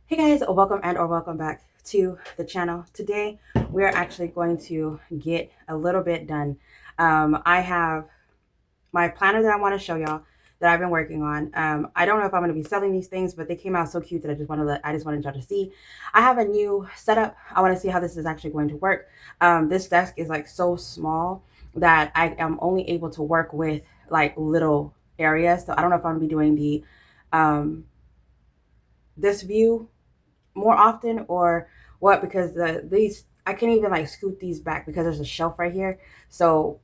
Hey guys, welcome back to the channel. Today we are actually going to get a little bit done. I have my planner that I want to show y'all that I've been working on. I don't know if I'm going to be selling these things, but they came out so cute that I just wanted y'all to see. I have a new setup. I want to see how this is actually going to work. This desk is like so small that I am only able to work with like little areas. So I don't know if I'm going to be doing the this view more often or what, because these I can't even like scoot these back because there's a shelf right here. So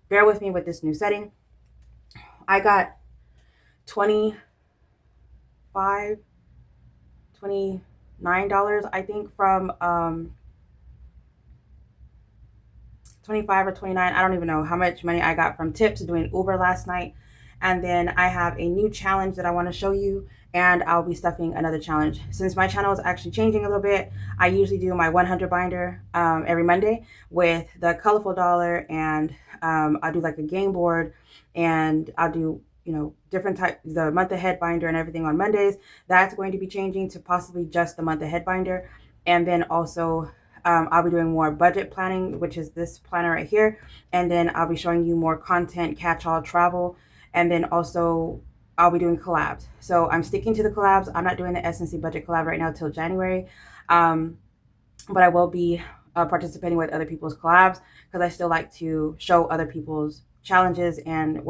bear with me with this new setting. I got 25 $29 I think from 25 or 29. I don't even know how much money I got from tips doing Uber last night. And then I have a new challenge that I want to show you, and I'll be stuffing another challenge. Since my channel is actually changing a little bit, I usually do my 100 binder every Monday with the colorful dollar, and I'll do like a game board, and I'll do different type, the month ahead binder and everything on Mondays. That's going to be changing to possibly just the month ahead binder. And then also I'll be doing more budget planning, which is this planner right here. And then I'll be showing you more content, catch-all travel. And then also I'll be doing collabs. So I'm sticking to the collabs. I'm not doing the SnC Budget collab right now till January. But I will be participating with other people's collabs because I still like to show other people's challenges and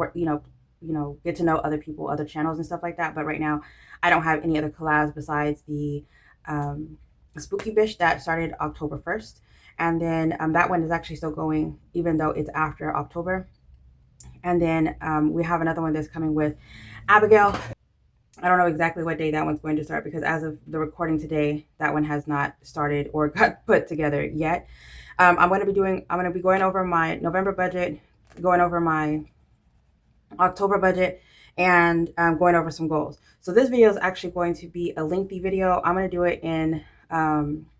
get to know other people, other channels and stuff like that. But right now I don't have any other collabs besides the Spooky Bish that started October 1st. And then that one is actually still going, even though it's after October. And then we have another one that's coming with Abigail. I don't know exactly what day that one's going to start because as of the recording today, that one has not started or got put together yet. I'm going to be going over my November budget, going over my October budget, and going over some goals. So this video is actually going to be a lengthy video. I'm going to do it in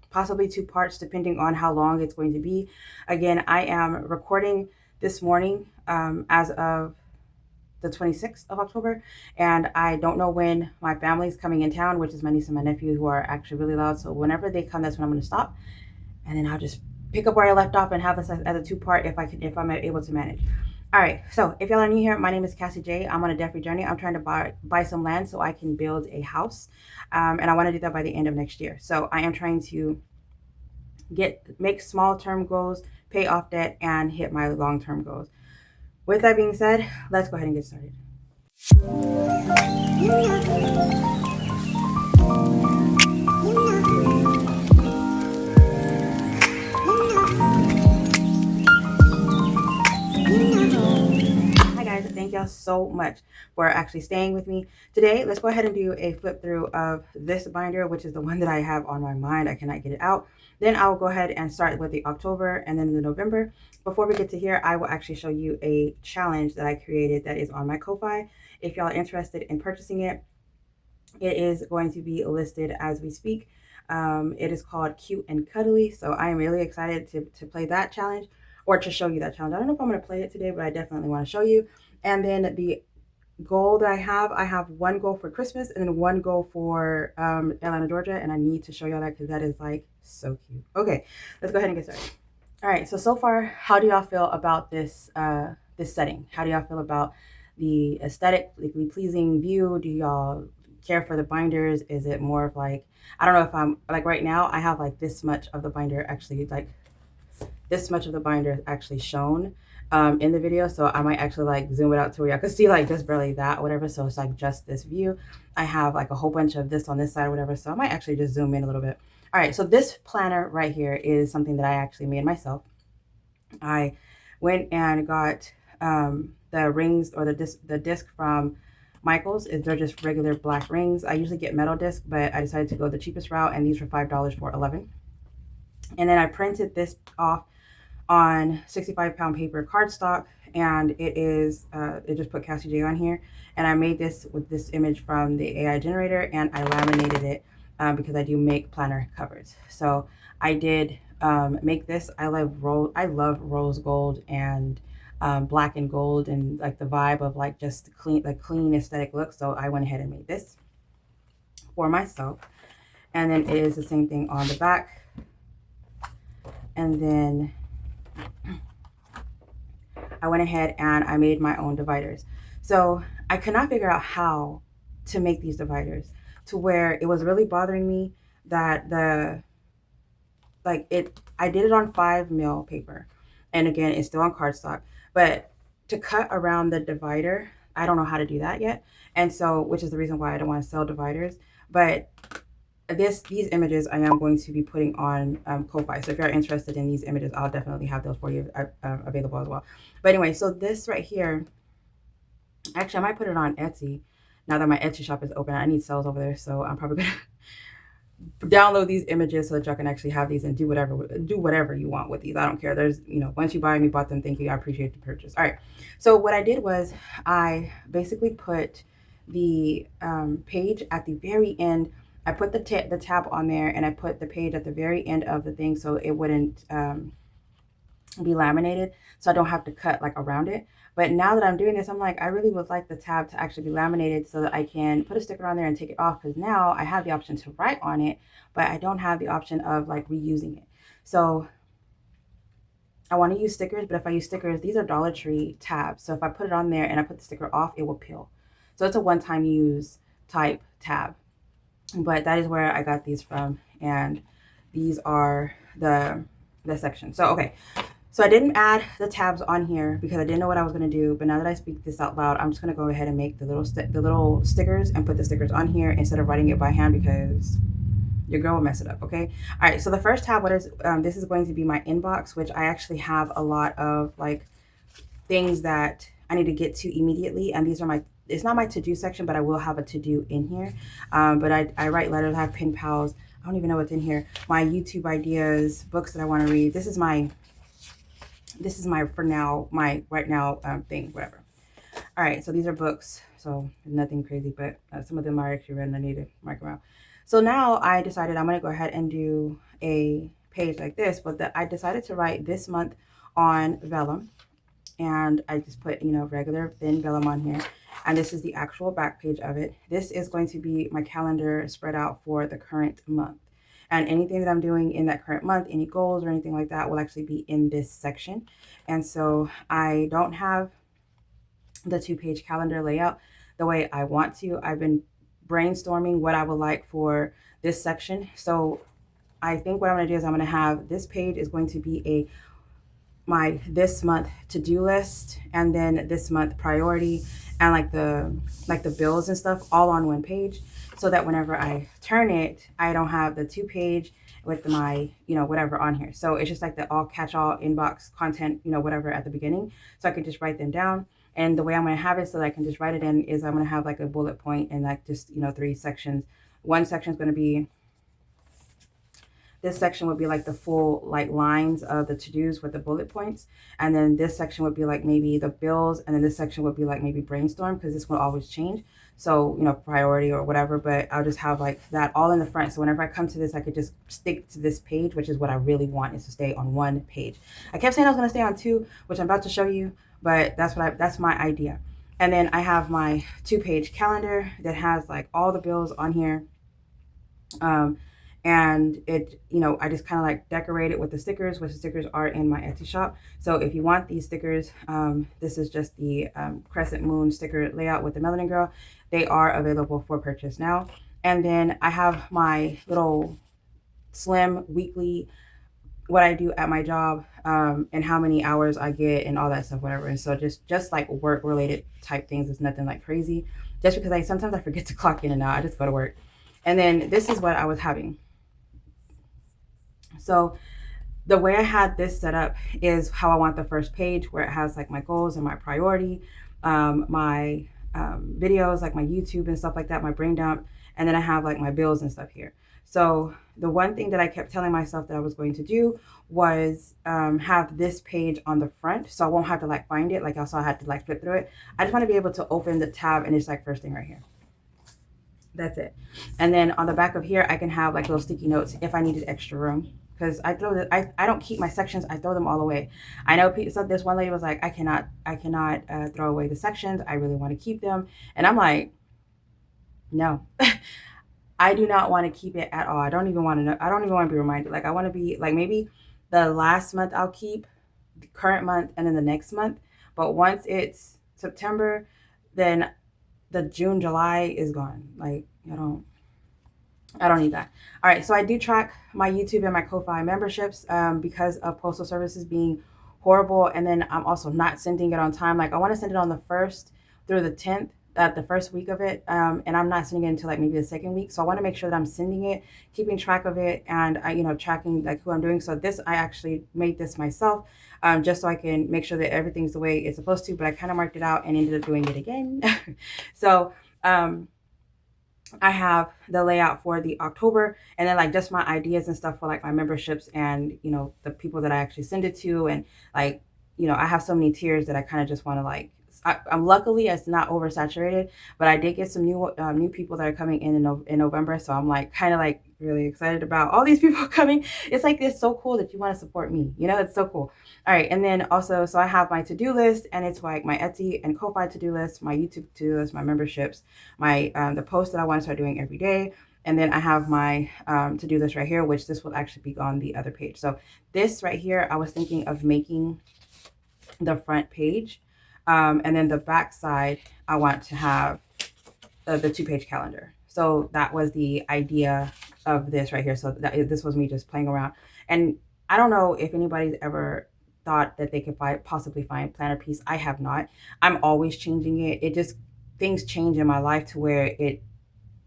possibly 2 parts depending on how long it's going to be. Again, I am recording this morning as of the 26th of October, and I don't know when my family's coming in town, which is my niece and my nephew, who are actually really loud. So whenever they come, that's when I'm going to stop, and then I'll just pick up where I left off and have this as a 2-part if I'm able to manage. All right, so if y'all are new here, my name is Cassie J. I'm on a debt-free journey. I'm trying to buy some land so I can build a house, and I want to do that by the end of next year. So I am trying to make small-term goals, pay off debt, and hit my long-term goals. With that being said, let's go ahead and get started. Thank y'all so much for actually staying with me today. Let's go ahead and do a flip through of this binder, which is the one that I have on my mind. I cannot get it out. Then I'll go ahead and start with the October and then the November. Before we get to here, I will actually show you a challenge that I created that is on my Ko-Fi. If y'all are interested in purchasing it, it is going to be listed as we speak. It is called Cute and Cuddly. So I am really excited to play that challenge, or to show you that challenge. I don't know if I'm going to play it today, but I definitely want to show you. And then the goal that I have 1 goal for Christmas and then 1 goal for Atlanta, Georgia. And I need to show y'all that because that is like so cute. Okay, let's go ahead and get started. All right, so far, how do y'all feel about this this setting? How do y'all feel about the aesthetically pleasing view? Do y'all care for the binders? Is it more of like, I don't know if I'm like, right now I have like this much of the binder actually, like this much of the binder is actually shown in the video, so I might actually like zoom it out to where y'all can see like just barely that or whatever. So it's like just this view. I have like a whole bunch of this on this side or whatever, so I might actually just zoom in a little bit. All right, so this planner right here is something that I actually made myself. I went and got the rings, or the disc from Michaels. They're just regular black rings. I usually get metal disc, but I decided to go the cheapest route, and these were $5 for 11. And then I printed this off on 65-pound paper cardstock, and it just put Cassie J on here. And I made this with this image from the AI generator, and I laminated it because I do make planner covers. So I did make this. I love rose gold and black and gold, and like the vibe of like just clean aesthetic look. So I went ahead and made this for myself. And then it is the same thing on the back. And then I went ahead and I made my own dividers. So I could not figure out how to make these dividers to where it was really bothering me that I did it on 5 mil paper. And again, it's still on cardstock, but to cut around the divider, I don't know how to do that yet. And so, which is the reason why I don't want to sell dividers. But these images I am going to be putting on Ko-Fi. So if you're interested in these images, I'll definitely have those for you available as well. But anyway, so this right here, actually I might put it on Etsy now that my Etsy shop is open. I need sales over there, so I'm probably gonna download these images so that y'all can actually have these and do whatever you want with these. I don't care. There's, once you buy them, you bought them. Thank you. I appreciate the purchase. All right. So what I did was I basically put the page at the very end. I put the tab on there, and I put the page at the very end of the thing so it wouldn't be laminated, so I don't have to cut like around it. But now that I'm doing this, I'm like, I really would like the tab to actually be laminated so that I can put a sticker on there and take it off, because now I have the option to write on it, but I don't have the option of like reusing it. So I want to use stickers, but if I use stickers, these are Dollar Tree tabs. So if I put it on there and I put the sticker off, it will peel. So it's a one-time use type tab. But that is where I got these from, and these are the section. So okay. So I didn't add the tabs on here because I didn't know what I was going to do. But now that I speak this out loud, I'm just going to go ahead and make the little stickers and put the stickers on here instead of writing it by hand, because your girl will mess it up. Okay. All right. So the first tab, this is going to be my inbox, which I actually have a lot of like things that I need to get to immediately. And these are it's not my to-do section, but I will have a to-do in here. But I write letters, I have pen pals. I don't even know what's in here. My YouTube ideas, books that I want to read. This is my right now thing, whatever. All right, so these are books, so nothing crazy, but some of them are actually read and I need to mark them out. So now I decided I'm going to go ahead and do a page like this, but I decided to write this month on vellum, and I just put, regular thin vellum on here. And this is the actual back page of it. This is going to be my calendar spread out for the current month. And anything that I'm doing in that current month, any goals or anything like that, will actually be in this section. And so I don't have the 2-page calendar layout the way I want to. I've been brainstorming what I would like for this section. So I think what I'm going to do is I'm going to have this page is going to be my this month to-do list, and then this month priority, and like the bills and stuff all on one page, so that whenever I turn it, I don't have the 2-page with my, whatever on here. So it's just like the all catch-all inbox content, whatever at the beginning. So I could just write them down. And the way I'm going to have it so that I can just write it in is I'm going to have like a bullet point and like just, 3 sections. One section is going to be, this section would be like the full like lines of the to-dos with the bullet points. And then this section would be like maybe the bills. And then this section would be like maybe brainstorm, because this will always change. So, priority or whatever, but I'll just have like that all in the front. So whenever I come to this, I could just stick to this page, which is what I really want, is to stay on one page. I kept saying I was going to stay on 2, which I'm about to show you, but that's my idea. And then I have my 2-page calendar that has like all the bills on here. And it, I just kind of like decorate it with the stickers, which the stickers are in my Etsy shop. So if you want these stickers, this is just the crescent moon sticker layout with the Melanin Girl. They are available for purchase now. And then I have my little slim weekly, what I do at my job, and how many hours I get and all that stuff, whatever. And so just like work related type things. It's nothing like crazy, just because sometimes I forget to clock in and out. I just go to work. And then this is what I was having. So the way I had this set up is how I want the first page, where it has like my goals and my priority, my videos, like my YouTube and stuff like that, my brain dump. And then I have like my bills and stuff here. So the one thing that I kept telling myself that I was going to do was have this page on the front, so I won't have to like find it. Like also I had to like flip through it. I just want to be able to open the tab and it's like first thing right here. That's it. And then on the back of here, I can have like little sticky notes if I needed extra room. Because I don't keep my sections, I throw them all away. I know people, so this one lady was like, I cannot throw away the sections. I really want to keep them. And I'm like, no. I do not want to keep it at all. I don't even want to know. I don't even want to be reminded. Like I want to be like maybe the last month I'll keep, the current month, and then the next month. But once it's September, then the June, July is gone. Like I don't need that. All right, so I do track my YouTube and my Ko-Fi memberships because of postal services being horrible, and then I'm also not sending it on time. Like I want to send it on the 1st through the 10th, the first week of it, and I'm not sending it until like maybe the second week. So I want to make sure that I'm sending it, keeping track of it, and tracking like who I'm doing. So this, I actually made this myself, just so I can make sure that everything's the way it's supposed to. But I kind of marked it out and ended up doing it again. So I have the layout for the October, and then like just my ideas and stuff for like my memberships and the people that I actually send it to, and like I have so many tiers that I kind of just want to like. I'm luckily it's not oversaturated, but I did get some new people that are coming in November, so I'm like kind of like really excited about all these people coming. It's like it's so cool that you want to support me. It's so cool. All right, and then also, so I have my to-do list, and it's like my Etsy and Ko-Fi to-do list, my YouTube to-do list, my memberships, my the posts that I want to start doing every day, and then I have my to-do list right here, which this will actually be on the other page. So this right here, I was thinking of making the front page, and then the back side, I want to have the 2-page calendar. So that was the idea of this right here. So this was me just playing around, and I don't know if anybody's ever thought that they could possibly find planner piece. I have not. I'm always changing it. It just, things change in my life to where it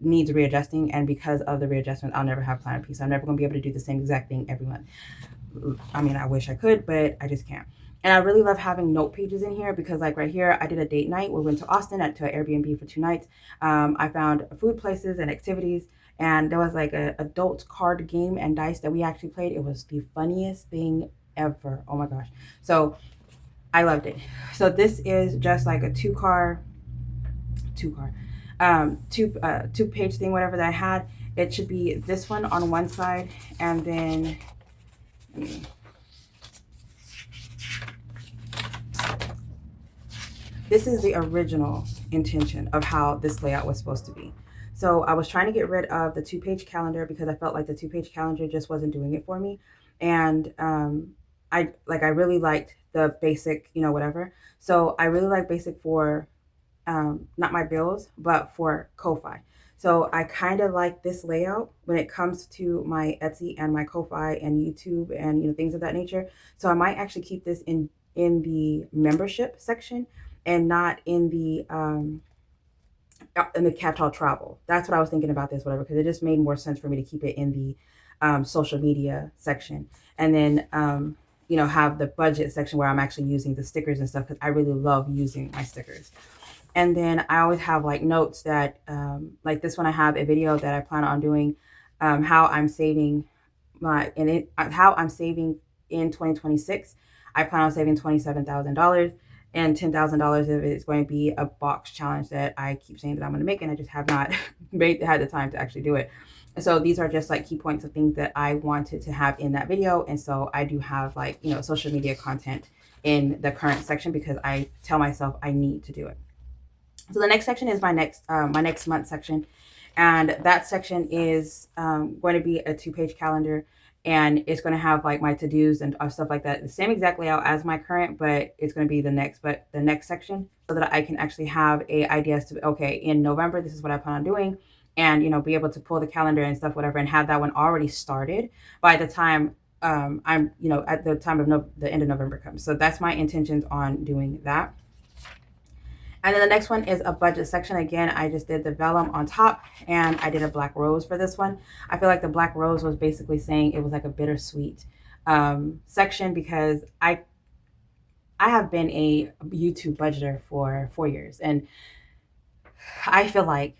needs readjusting, and because of the readjustment, I'll never have planner piece. I'm never going to be able to do the same exact thing every month. I mean, I wish I could, but I just can't. And I really love having note pages in here because like right here, I did a date night. We went to Austin to an Airbnb for 2 nights. I found food places and activities, and there was like a adult card game and dice that we actually played. It was the funniest thing ever. Oh my gosh. So I loved it. So this is just like a two page thing, whatever that I had. It should be this one on one side, and then this is the original intention of how this layout was supposed to be. So I was trying to get rid of the 2-page calendar because I felt like the 2-page calendar just wasn't doing it for me. And I really liked the basic, whatever. So I really like basic for not my bills, but for Ko-Fi. So I kind of like this layout when it comes to my Etsy and my Ko-Fi and YouTube and things of that nature. So I might actually keep this in the membership section and not in the catch-all travel. That's what I was thinking about this, whatever, because it just made more sense for me to keep it in the social media section, and then have the budget section where I'm actually using the stickers and stuff, because I really love using my stickers. And then I always have like notes that like this one, I have a video that I plan on doing how I'm saving how I'm saving in 2026. I plan on saving $27,000, and $10,000 of it is going to be a box challenge that I keep saying that I'm going to make, and I just have not had the time to actually do it. So these are just like key points of things that I wanted to have in that video. And so I do have like, social media content in the current section because I tell myself I need to do it. So the next section is my next month section. And that section is going to be a 2-page calendar, and it's going to have like my to-dos and stuff like that. The same exact layout as my current, but it's going to be the next section, so that I can actually have a idea as to, okay, in November, this is what I plan on doing, and, be able to pull the calendar and stuff, whatever, and have that one already started by the time I'm, at the time of the end of November comes. So that's my intentions on doing that. And then the next one is a budget section. Again, I just did the vellum on top, and I did a black rose for this one. I feel like the black rose was basically saying it was like a bittersweet section, because I have been a YouTube budgeter for 4 years, and I feel like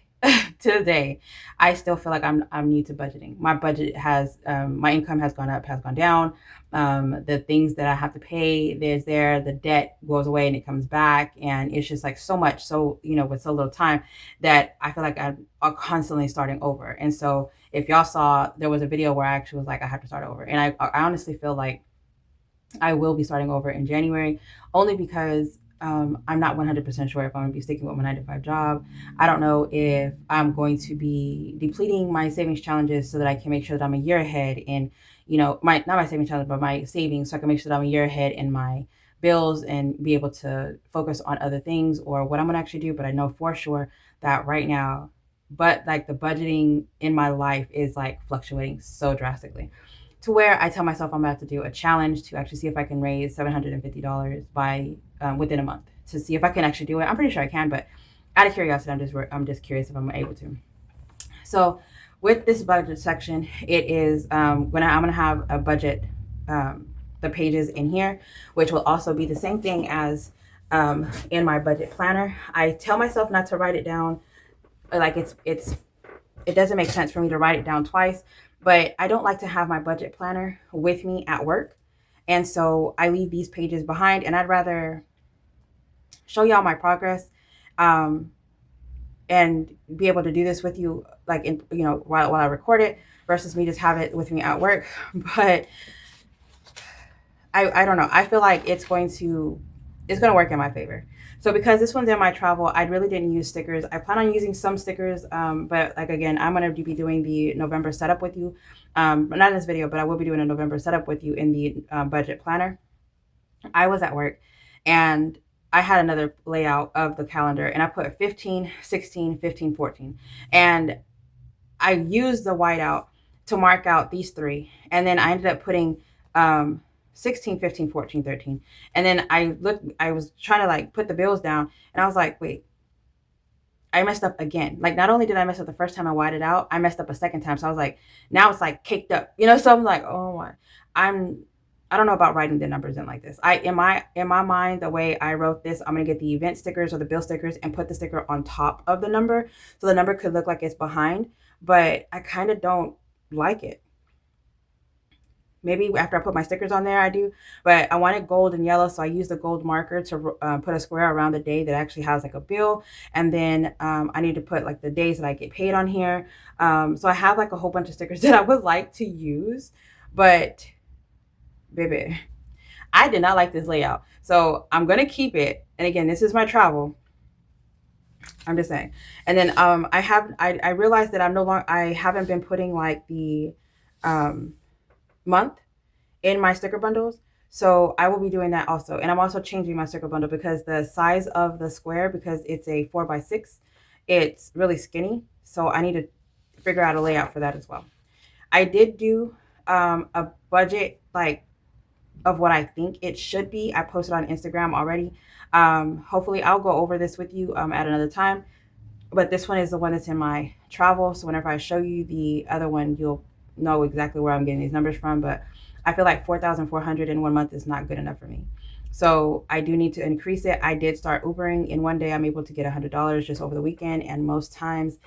today I still feel like I'm new to budgeting. My budget has my income has gone up, has gone down. The things that I have to pay, the debt goes away and it comes back, and it's just like so much, so with so little time, that I feel like I'm constantly starting over. And so if y'all saw, there was a video where I actually was like, I have to start over, and I honestly feel like I will be starting over in January, only because I'm not 100% sure if I'm going to be sticking with my 9 to 5 job. I don't know if I'm going to be depleting my savings challenges so that I can make sure that I'm a year ahead in, not my savings challenge, but my savings, so I can make sure that I'm a year ahead in my bills and be able to focus on other things or what I'm going to actually do. But I know for sure that right now, but like the budgeting in my life is like fluctuating so drastically to where I tell myself I'm about to do a challenge to actually see if I can raise $750 by within a month to see if I can actually do it. I'm pretty sure I can, but out of curiosity, I'm just curious if I'm able to. So with this budget section, it is I'm gonna have a budget, the pages in here, which will also be the same thing as in my budget planner. I tell myself not to write it down, like it doesn't make sense for me to write it down twice, but I don't like to have my budget planner with me at work. And so I leave these pages behind, and I'd rather show y'all my progress and be able to do this with you, like, while I record it versus me just have it with me at work. But I don't know. I feel like it's going to work in my favor. So because this one's in my travel, I really didn't use stickers. I plan on using some stickers, but like, again, I'm going to be doing the November setup with you. Not in this video, but I will be doing a November setup with you in the budget planner. I was at work and I had another layout of the calendar, and I put 15, 16, 15, 14. And I used the whiteout to mark out these three. And then I ended up putting 16, 15, 14, 13. And then I was trying to like put the bills down, and I was like, wait, I messed up again. Like, not only did I mess up the first time I whited out, I messed up a second time. So I was like, now it's like caked up, so I'm like, oh my, I don't know about writing the numbers in like this. In my mind, the way I wrote this, I'm gonna get the event stickers or the bill stickers and put the sticker on top of the number, so the number could look like it's behind, but I kind of don't like it. Maybe after I put my stickers on there, I do, but I wanted gold and yellow, so I used the gold marker to put a square around the day that actually has like a bill, and then I need to put like the days that I get paid on here. So I have like a whole bunch of stickers that I would like to use, but baby, I did not like this layout, so I'm gonna keep it. And again, this is my travel. I'm just saying. And then I realized that I haven't been putting like the month in my sticker bundles, so I will be doing that also. And I'm also changing my sticker bundle because the size of the square, because it's a 4x6, it's really skinny, so I need to figure out a layout for that as well. I did do a budget like of what I think it should be. I posted on Instagram already. Hopefully I'll go over this with you at another time, but this one is the one that's in my travel, so whenever I show you the other one, you'll know exactly where I'm getting these numbers from. But I feel like 4,400 in 1 month is not good enough for me, so I do need to increase it. I did start Ubering. In one day I'm able to get $100 just over the weekend, and most times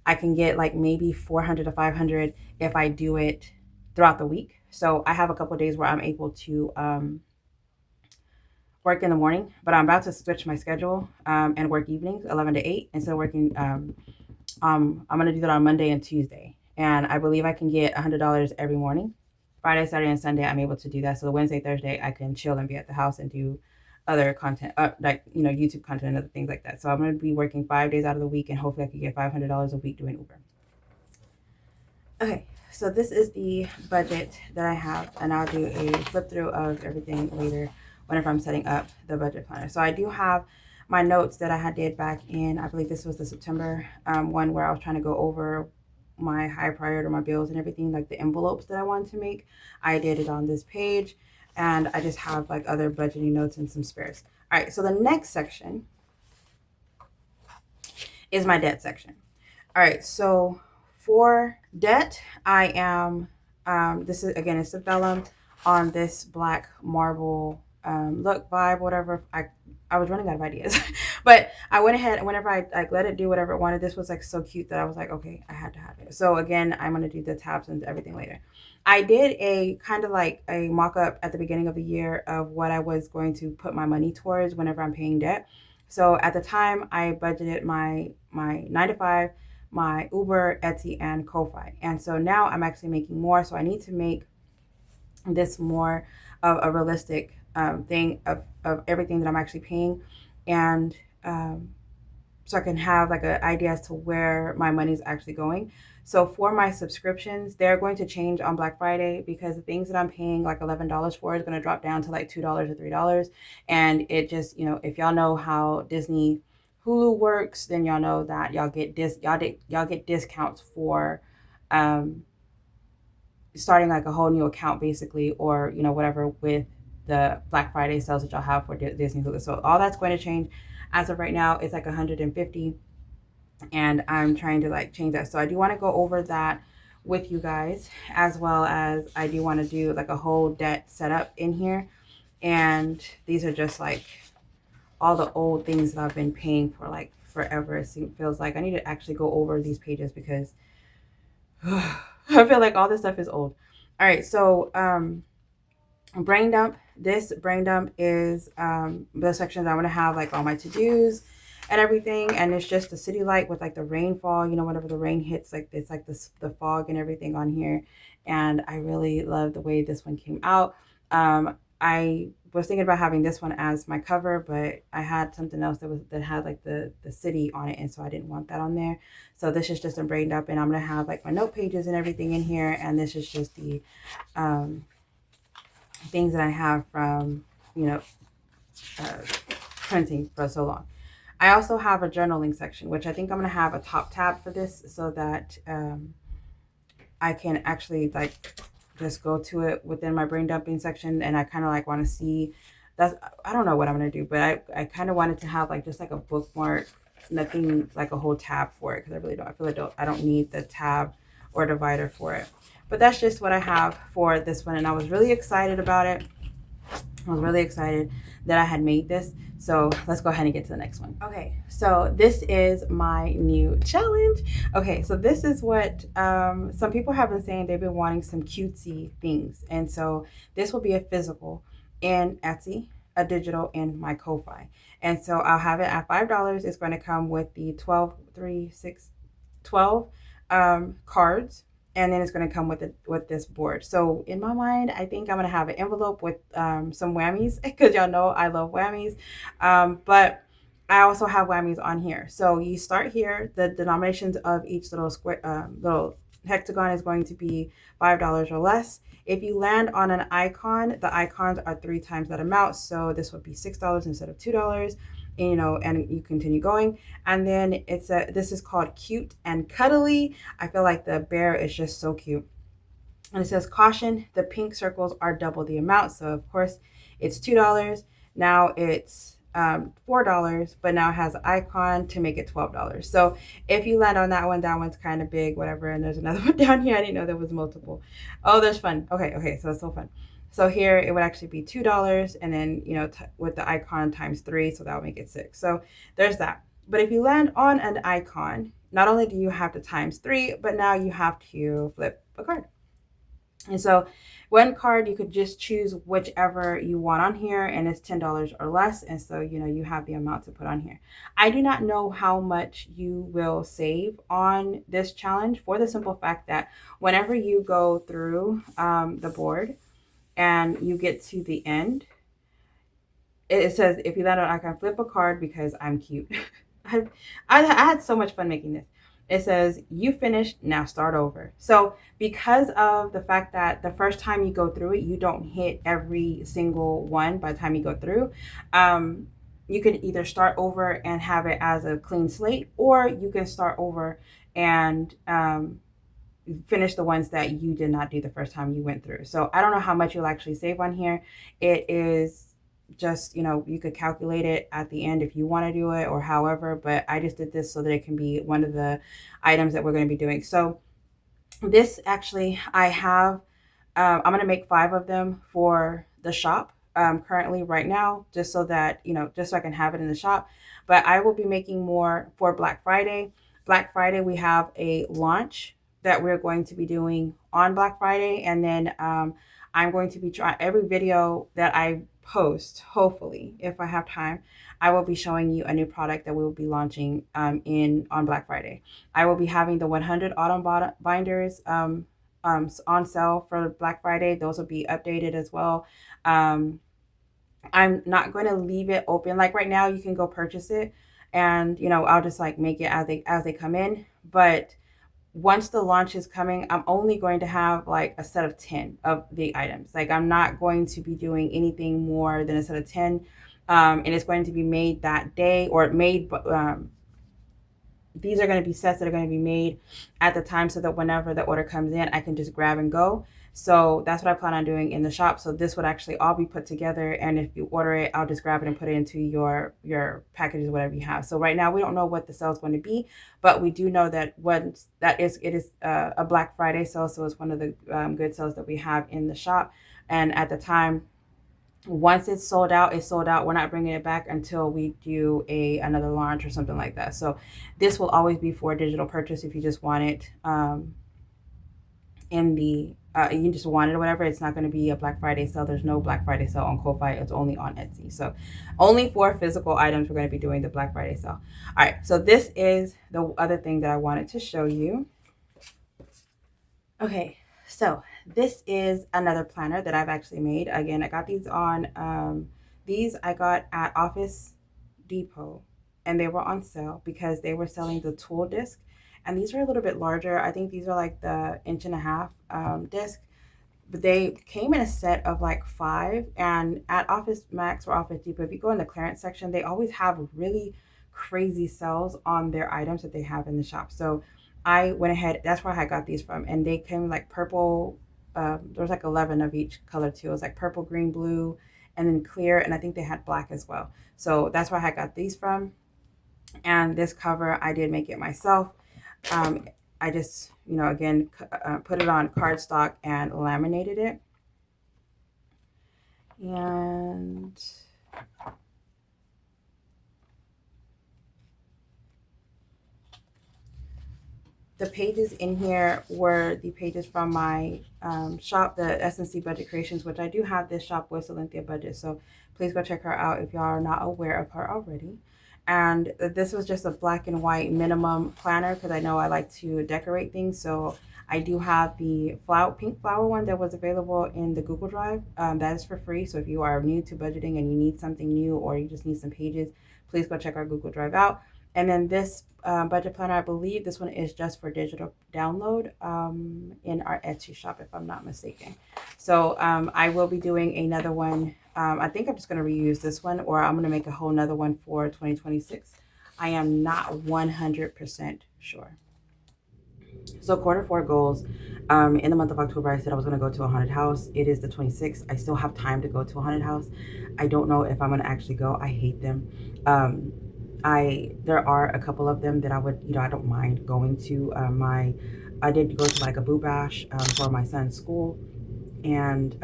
I can get like maybe 400 to 500 if I do it throughout the week. So I have a couple of days where I'm able to work in the morning, but I'm about to switch my schedule and work evenings, 11 to 8, instead of working. I'm going to do that on Monday and Tuesday. And I believe I can get $100 every morning. Friday, Saturday, and Sunday, I'm able to do that. So the Wednesday, Thursday, I can chill and be at the house and do other content, like, YouTube content and other things like that. So I'm going to be working 5 days out of the week, and hopefully I can get $500 a week doing Uber. Okay. So this is the budget that I have, and I'll do a flip through of everything later whenever I'm setting up the budget planner. So I do have my notes that I did back in, I believe this was the September one, where I was trying to go over my high priority, my bills and everything, like the envelopes that I wanted to make. I did it on this page, and I just have like other budgeting notes and some spares. All right, so the next section is my debt section. All right, so for debt, I am, this is, again, it's a vellum on this black marble look, vibe, whatever. I was running out of ideas, but I went ahead, whenever I like let it do whatever it wanted. This was like so cute that I was like, okay, I had to have it. So again, I'm going to do the tabs and everything later. I did a kind of like a mock-up at the beginning of the year of what I was going to put my money towards whenever I'm paying debt. So at the time, I budgeted my 9 to 5, my Uber, Etsy, and Ko-Fi. And so now I'm actually making more. So I need to make this more of a realistic thing of everything that I'm actually paying, and so I can have like an idea as to where my money is actually going. So for my subscriptions, they're going to change on Black Friday because the things that I'm paying like $11 for is going to drop down to like $2 or $3. And it just, if y'all know how Disney Hulu works, then y'all know that y'all get discounts for starting like a whole new account basically, or whatever, with the Black Friday sales that y'all have for Disney Hulu. So all that's going to change. As of right now, it's like 150, and I'm trying to like change that. So I do want to go over that with you guys, as well as I do want to do like a whole debt setup in here. And these are just like all the old things that I've been paying for like forever. It feels like I need to actually go over these pages because I feel like all this stuff is old. All right, so brain dump. This brain dump is the sections I want to have like all my to-dos and everything, and it's just the city light with like the rainfall, whenever the rain hits, like it's like the fog and everything on here. And I really love the way this one came out. I was thinking about having this one as my cover, but I had something else that had like the city on it, and so I didn't want that on there. So this is just a brain dump, and I'm gonna have like my note pages and everything in here, and this is just the things that I have from printing for so long. I also have a journaling section, which I think I'm going to have a top tab for this so that I can actually like just go to it within my brain dumping section. And I kind of like want to see I don't know what I'm going to do, but I kind of wanted to have like just like a bookmark, nothing like a whole tab for it, because I feel like I don't need the tab or divider for it. But that's just what I have for this one, and I was really excited about it. I was really excited that I had made this. So let's go ahead and get to the next one. Okay, so this is my new challenge. Okay, so this is what some people have been saying. They've been wanting some cutesy things. And so this will be a physical in Etsy, a digital in my Ko-Fi. And so I'll have it at $5. It's going to come with the 12 cards. And then it's going to come with this board. So in my mind, I think I'm going to have an envelope with some whammies, because y'all know I love whammies. But I also have whammies on here. So you start here. The denominations of each little square, little hexagon is going to be $5 or less. If you land on an icon, the icons are 3 times that amount. So this would be $6 instead of $2. And you continue going. And then this is called Cute and Cuddly. I feel like the bear is just so cute. And it says, caution, the pink circles are double the amount. So of course it's $2. Now it's $4, but now it has an icon to make it $12. So if you land on that one's kind of big, whatever. And there's another one down here. I didn't know there was multiple. Oh, there's fun. Okay. So it's so fun. So here it would actually be $2, and then, with the icon times 3, so that would make it 6. So there's that. But if you land on an icon, not only do you have to times 3, but now you have to flip a card. And so one card, you could just choose whichever you want on here, and it's $10 or less. And so, you have the amount to put on here. I do not know how much you will save on this challenge, for the simple fact that whenever you go through the board, and you get to the end, it says, if you land on icon, flip a card because I'm cute. I had so much fun making this. It says, you finished, now start over. So because of the fact that the first time you go through it, you don't hit every single one by the time you go through, you can either start over and have it as a clean slate, or you can start over and finish the ones that you did not do the first time you went through. So I don't know how much you'll actually save on here. It is just, you could calculate it at the end if you want to do it, or however, but I just did this so that it can be one of the items that we're going to be doing. So this actually, I have, I'm going to make 5 of them for the shop currently right now, just so that, just so I can have it in the shop. But I will be making more for Black Friday. Black Friday, we have a launch that we're going to be doing on Black Friday. And then I'm going to be trying every video that I post, hopefully, if I have time, I will be showing you a new product that we will be launching on Black Friday. I will be having the 100 autumn binders on sale for Black Friday. Those will be updated as well. I'm not going to leave it open. Like right now, you can go purchase it, and I'll just like make it as they come in. But once the launch is coming, I'm only going to have like a set of 10 of the items. Like I'm not going to be doing anything more than a set of 10. And it's going to be made that day, or made these are going to be sets that are going to be made at the time, so that whenever the order comes in, I can just grab and go. So that's what I plan on doing in the shop. So this would actually all be put together, and if you order it, I'll just grab it and put it into your packages, whatever you have. So right now we don't know what the sale is going to be, but we do know that it is a Black Friday sale, so it's one of the good sales that we have in the shop. And at the time, once it's sold out, it's sold out. We're not bringing it back until we do another launch or something like that. So this will always be for digital purchase if you just want it in the you just want it or whatever. It's not going to be a Black Friday sale. There's no Black Friday sale on Ko-Fi. It's only on Etsy. So only for physical items we're going to be doing the Black Friday sale. All right, so this is the other thing that I wanted to show you. Okay, so this is another planner that I've actually made. Again, I got these on these I got at Office Depot, and they were on sale because they were selling the tool disc, and these are a little bit larger. I think these are like the 1.5 inch disc, but they came in a set of like 5. And at Office Max or Office Depot, if you go in the clearance section, they always have really crazy sales on their items that they have in the shop. So I went ahead, that's where I got these from, and they came like purple. There was like 11 of each color too. It was like purple, green, blue, and then clear, and I think they had black as well. So that's where I got these from. And this cover, I did make it myself. I just, again, put it on cardstock and laminated it. And the pages in here were the pages from my shop, the SnC Budget Creations, which I do have this shop with, SnC Budget. So please go check her out if y'all are not aware of her already. And this was just a black and white minimum planner because I know I like to decorate things. So I do have the pink flower one that was available in the Google Drive. That is for free. So if you are new to budgeting and you need something new, or you just need some pages, please go check our Google Drive out. And then this budget planner, I believe this one is just for digital download in our Etsy shop, if I'm not mistaken. So I will be doing another one. I think I'm just going to reuse this one, or I'm going to make a whole nother one for 2026. I am not 100% sure. So Q4 goals. In the month of October, I said I was going to go to a haunted house. It is the 26th. I still have time to go to a haunted house. I don't know if I'm going to actually go. I hate them. There are a couple of them that I would, I don't mind going to. I did go to like a boo bash for my son's school, and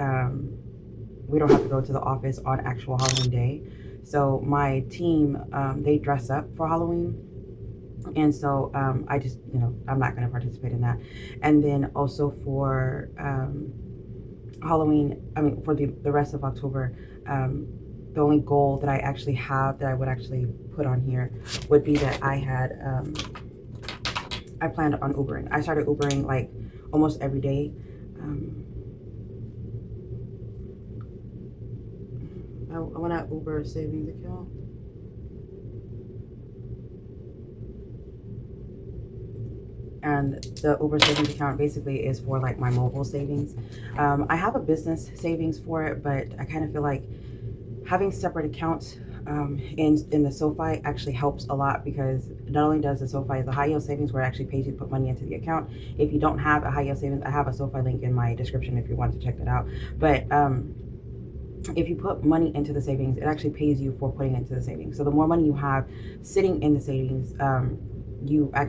we don't have to go to the office on actual Halloween day. So my team, they dress up for Halloween. And so I just, I'm not going to participate in that. And then also for Halloween, for the rest of October, the only goal that I actually have that I would actually put on here would be that I planned on Ubering. I started Ubering like almost every day. I want to Uber savings account. And the Uber savings account basically is for like my mobile savings. I have a business savings for it, but I kind of feel like having separate accounts in the SoFi actually helps a lot, because not only does the SoFi, the high yield savings, where it actually pays you to put money into the account. If you don't have a high yield savings, I have a SoFi link in my description if you want to check that out. But if you put money into the savings, it actually pays you for putting into the savings. So the more money you have sitting in the savings,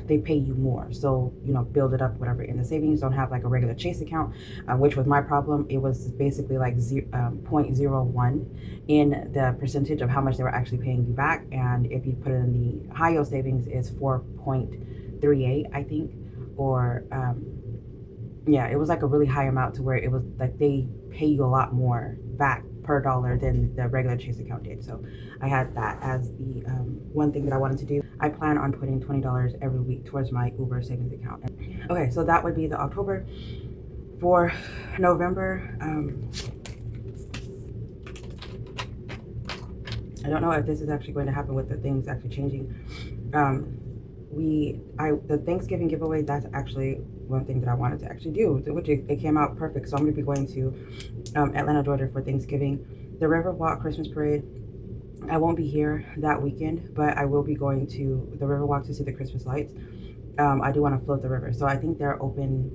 they pay you more. So build it up, whatever, in the savings. Don't have like a regular Chase account, which was my problem. It was basically like 0.01 in the percentage of how much they were actually paying you back. And if you put it in the high yield savings, it's 4.38, I think, or yeah, it was like a really high amount, to where it was like they pay you a lot more back per dollar than the regular Chase account did. So I had that as the one thing that I wanted to do. I plan on putting $20 every week towards my Uber savings account. Okay, so that would be the October. For November, I don't know if this is actually going to happen with the things actually changing. The Thanksgiving giveaway, that's actually one thing that I wanted to actually do, which it came out perfect. So I'm going to be going to Atlanta, Georgia for Thanksgiving. The Riverwalk Christmas Parade, I won't be here that weekend, but I will be going to the Riverwalk to see the Christmas lights. I do want to float the river. So I think they're open.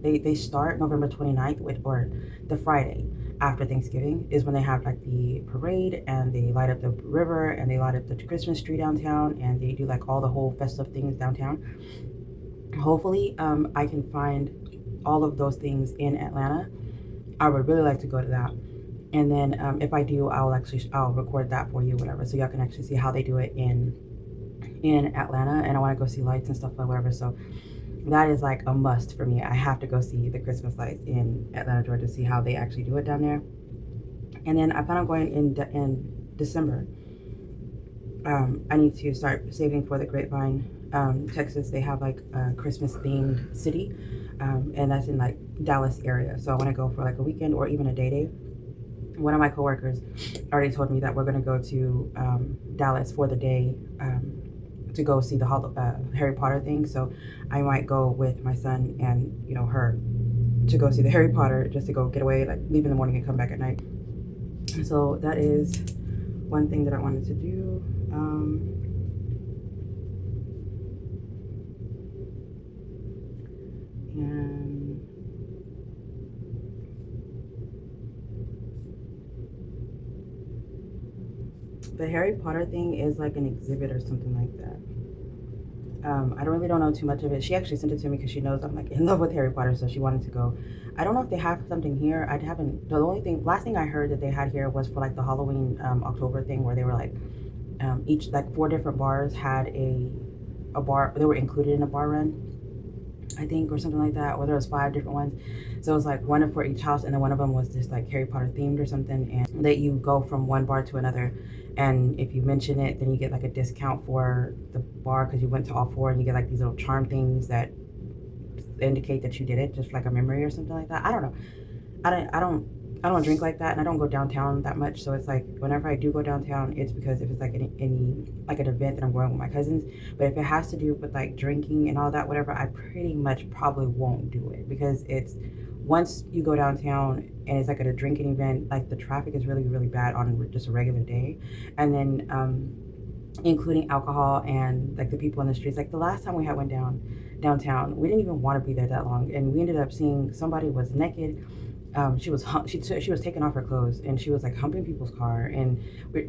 They start November 29th or the Friday after Thanksgiving is when they have like the parade, and they light up the river, and they light up the Christmas tree downtown, and they do like all the whole festive things downtown. Hopefully I can find all of those things in Atlanta. I would really like to go to that. And then if I do, I'll record that for you, whatever, so y'all can actually see how they do it in Atlanta. And I want to go see lights and stuff like whatever. So that is like a must for me. I have to go see the Christmas lights in Atlanta, Georgia, to see how they actually do it down there. And then I plan on going in December. I need to start saving for the Grapevine, Texas. They have like a Christmas themed city, and that's in like Dallas area. So I want to go for like a weekend or even a day. One of my coworkers already told me that we're going to go to Dallas for the day, to go see the Harry Potter thing. So I might go with my son and her to go see the Harry Potter, just to go get away, like leave in the morning and come back at night. So that is one thing that I wanted to do. And the Harry Potter thing is like an exhibit or something like that. I don't know too much of it. She actually sent it to me because she knows I'm like in love with Harry Potter, so she wanted to go. I don't know if they have something here. I haven't. Last thing I heard that they had here was for like the Halloween October thing, where they were like each like 4 different bars had a bar. They were included in a bar run, I think, or something like that. Or there was 5 different ones. So it was like one for each house, and then one of them was just like Harry Potter themed or something, and that you go from one bar to another, and if you mention it, then you get like a discount for the bar because you went to all 4, and you get like these little charm things that indicate that you did it, just like a memory or something like that. I don't know. I don't drink like that, and I don't go downtown that much. So it's like whenever I do go downtown, it's because if it's like any like an event that I'm going with my cousins. But if it has to do with like drinking and all that, whatever, I pretty much probably won't do it, because it's once you go downtown and it's like at a drinking event, like the traffic is really really bad on just a regular day, and then including alcohol and like the people in the streets. Like the last time we went downtown, we didn't even want to be there that long, and we ended up seeing somebody was naked. She was taking off her clothes, and she was like humping people's car, and we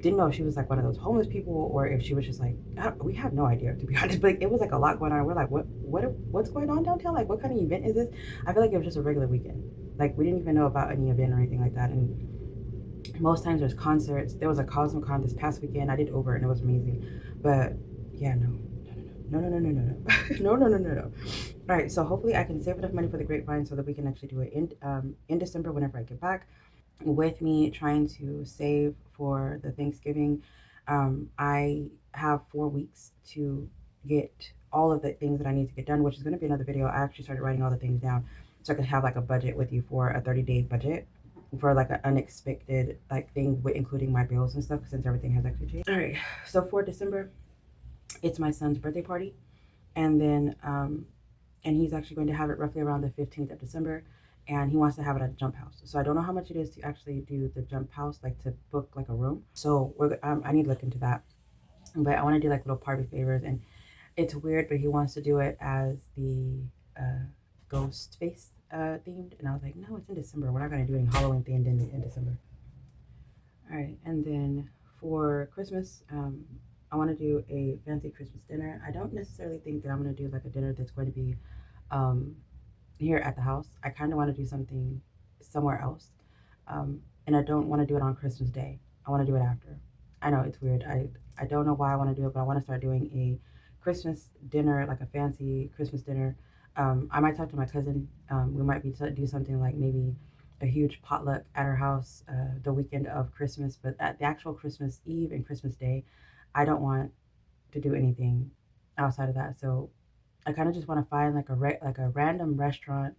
didn't know if she was like one of those homeless people or if she was just like, we have no idea, to be honest. But it was like a lot going on. We're like, what's going on downtown? Like, what kind of event is this? I feel like it was just a regular weekend. Like we didn't even know about any event or anything like that. And most times there's concerts. There was a CosmoCon this past weekend. I did Uber and it was amazing. But yeah, no. No. All right, so hopefully I can save enough money for the Grapevine so that we can actually do it in December whenever I get back. With me trying to save for the Thanksgiving, I have 4 weeks to get all of the things that I need to get done, which is going to be another video. I actually started writing all the things down so I could have like a budget with you for a 30-day budget for like an unexpected like thing, with including my bills and stuff, since everything has actually changed. All right, so for December, it's my son's birthday party, and then and he's actually going to have it roughly around the 15th of December, and he wants to have it at Jump House. So I don't know how much it is to actually do the Jump House, like to book like a room. So I need to look into that, but I want to do like little party favors, and it's weird, but he wants to do it as the ghost face themed, and I was like, no, it's in December. We're not going to do any Halloween themed in December. All right, and then for Christmas, I want to do a fancy Christmas dinner. I don't necessarily think that I'm going to do like a dinner that's going to be here at the house. I kind of want to do something somewhere else, and I don't want to do it on Christmas Day. I want to do it after. I know it's weird. I don't know why I want to do it, but I want to start doing a Christmas dinner, like a fancy Christmas dinner. I might talk to my cousin. We might do something like maybe a huge potluck at her house the weekend of Christmas, but at the actual Christmas Eve and Christmas Day, I don't want to do anything outside of that. So I kind of just want to find like a random restaurant,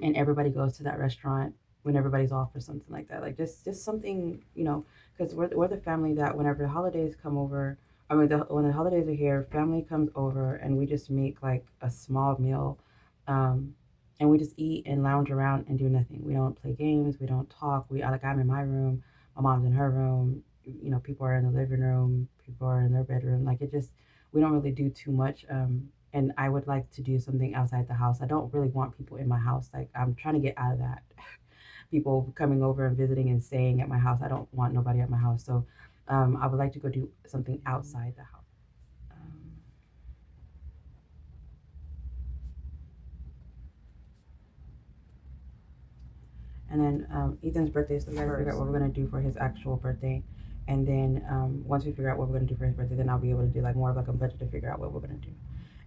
and everybody goes to that restaurant when everybody's off or something like that. Like just something, you know, because we're the family that whenever the holidays come over, I mean, when the holidays are here, family comes over and we just make like a small meal, and we just eat and lounge around and do nothing. We don't play games. We don't talk. Like I'm in my room, my mom's in her room. You know, people are in the living room. People are in their bedroom. Like it just, we don't really do too much. And I would like to do something outside the house. I don't really want people in my house. Like I'm trying to get out of that. People coming over and visiting and staying at my house. I don't want nobody at my house. So I would like to go do something outside the house. And then Ethan's birthday, so we gotta figure out what we're gonna do for his actual birthday. And then once we figure out what we're gonna do for his birthday, then I'll be able to do like more of like a budget to figure out what we're gonna do.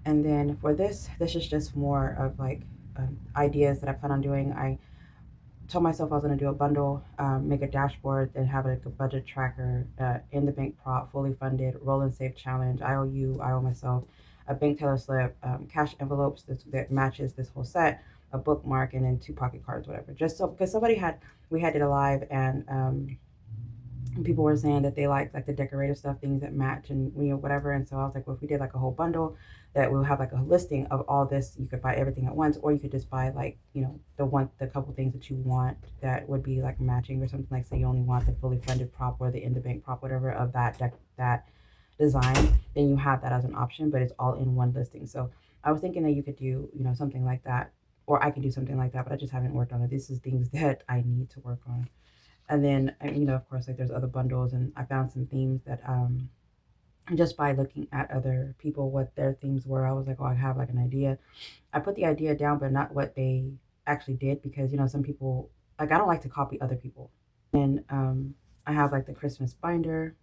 And then for this is just more of like ideas that I plan on doing. I told myself I was going to do a bundle, make a dashboard, then have like a budget tracker, in the bank prop, fully funded, roll and save challenge, IOU, I owe myself, a bank teller slip, cash envelopes that matches this whole set, a bookmark, and then 2 pocket cards, whatever. Just so, because we had it alive, and people were saying that they like the decorative stuff, things that match and, you know, whatever. And so I was like, well, if we did like a whole bundle, that we'll have like a listing of all this. You could buy everything at once, or you could just buy like, you know, the couple things that you want that would be like matching or something. Like, say you only want the fully funded prop or the in the bank prop, whatever, of that design, then you have that as an option, but it's all in one listing. So I was thinking that you could do, you know, something like that, or I could do something like that, but I just haven't worked on it. This is things that I need to work on. And then, you know, of course, like there's other bundles, and I found some themes that just by looking at other people, what their themes were, I was like, oh, I have like an idea. I put the idea down, but not what they actually did, because, you know, some people, like, I don't like to copy other people. And I have like the Christmas binder,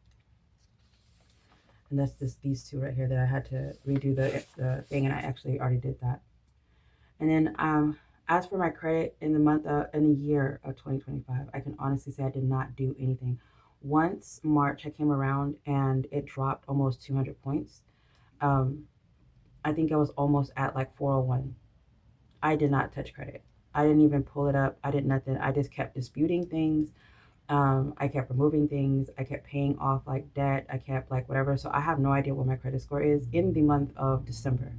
and that's these 2 right here that I had to redo the thing, and I actually already did that. And then as for my credit in the year of 2025, I can honestly say I did not do anything. Once March came around and it dropped almost 200 points. I think I was almost at like 401. I did not touch credit. I didn't even pull it up. I did nothing. I just kept disputing things. I kept removing things. I kept paying off like debt. I kept like whatever. So I have no idea what my credit score is in the month of December.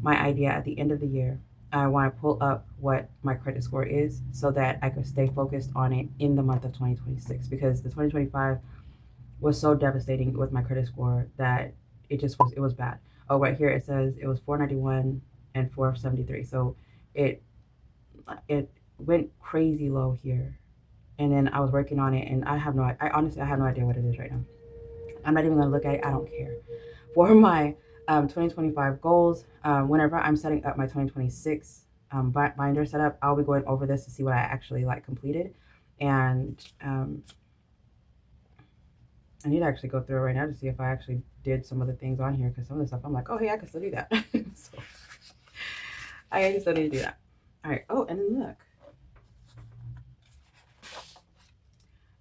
My idea at the end of the year, I want to pull up what my credit score is so that I could stay focused on it in the month of 2026, because the 2025 was so devastating with my credit score that it was bad. Oh, right here it says it was 491 and 473. So it went crazy low here. And then I was working on it, and I honestly I have no idea what it is right now. I'm not even gonna look at it. I don't care. For my 2025 goals, whenever I'm setting up my 2026 binder setup, I'll be going over this to see what I actually like completed. And I need to actually go through it right now to see if I actually did some of the things on here, because some of the stuff I'm like, oh, hey, I can still do that. So I still need to do that. All right. Oh, and then look.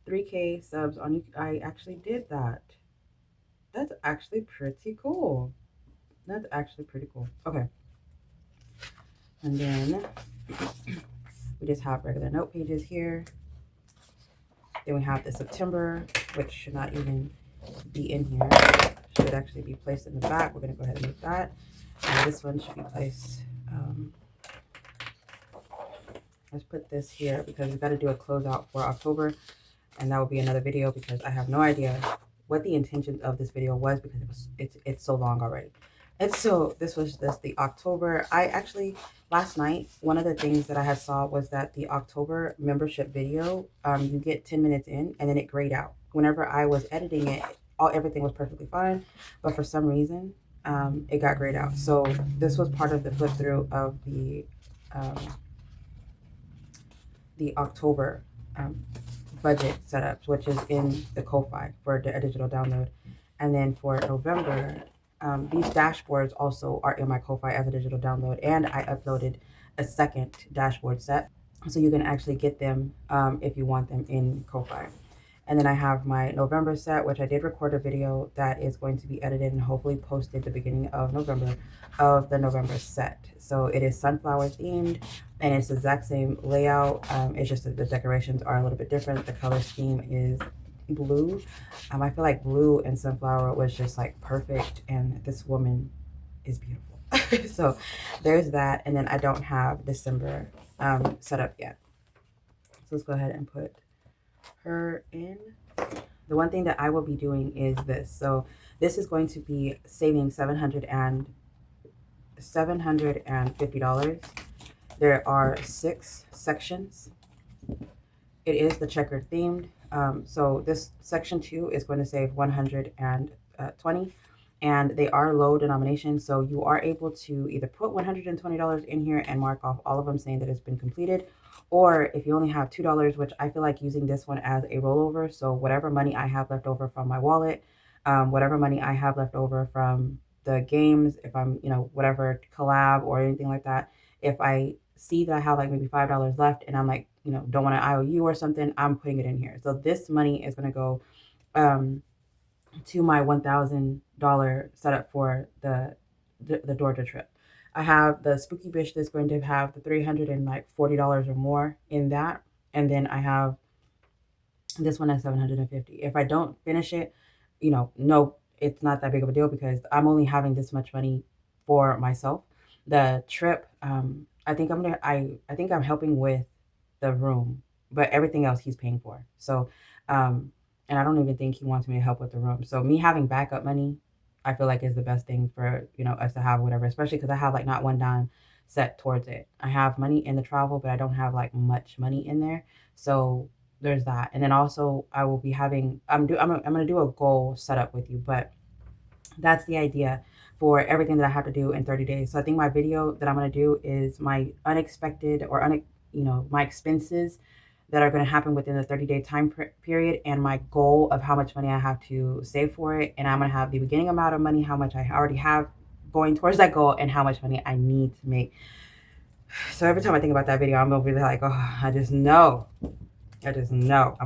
3K subs on YouTube. I actually did that. That's actually pretty cool. That's actually pretty cool. Okay. And then we just have regular note pages here. Then we have the September, which should not even be in here. Should actually be placed in the back. We're going to go ahead and move that. And this one should be placed. Let's put this here because we've got to do a closeout for October. And that will be another video because I have no idea what the intention of this video was, because it's so long already. And so this was just the October. I actually, last night, one of the things that I had saw was that the October membership video, you get 10 minutes in and then it grayed out. Whenever I was editing it, everything was perfectly fine. But for some reason, it got grayed out. So this was part of the flip through of the October budget setups, which is in the Ko-Fi for a digital download. And then for November, these dashboards also are in my Ko-Fi as a digital download, and I uploaded a second dashboard set, so you can actually get them if you want them in Ko-Fi. And then I have my November set, which I did record a video that is going to be edited and hopefully posted the beginning of November of the November set. So it is sunflower themed and it's the exact same layout. It's just that the decorations are a little bit different. The color scheme is blue. I feel like blue and sunflower was just like perfect, and this woman is beautiful. So there's that. And then I don't have December set up yet. So let's go ahead and put her in. The one thing that I will be doing is this. So this is going to be saving $750. There are 6 sections. It is the checkered themed. So this section 2 is going to save 120, and they are low denomination. So you are able to either put $120 in here and mark off all of them saying that it's been completed, or if you only have $2, which I feel like using this one as a rollover. So whatever money I have left over from my wallet, whatever money I have left over from the games, if I'm, whatever collab or anything like that, if I see that I have like maybe $5 left and I'm like, don't want an IOU or something, I'm putting it in here. So this money is going to go to my $1,000 setup for the Georgia trip. I have the Spooky Bish that's going to have the $340 or more in that. And then I have this one at $750. If I don't finish it, no, it's not that big of a deal because I'm only having this much money for myself. The trip, I think I'm helping with the room, but everything else he's paying for. So, and I don't even think he wants me to help with the room. So me having backup money, I feel like is the best thing for, us to have, whatever, especially because I have like not one dime set towards it. I have money in the travel, but I don't have like much money in there. So there's that. And then also I will be having, I'm going to do a goal setup with you, but that's the idea for everything that I have to do in 30 days. So I think my video that I'm going to do is my unexpected or, my expenses that are going to happen within the 30-day time period, and my goal of how much money I have to save for it. And I'm going to have the beginning amount of money, how much I already have going towards that goal, and how much money I need to make. So every time I think about that video, I'm going to be like, oh, I just know I'm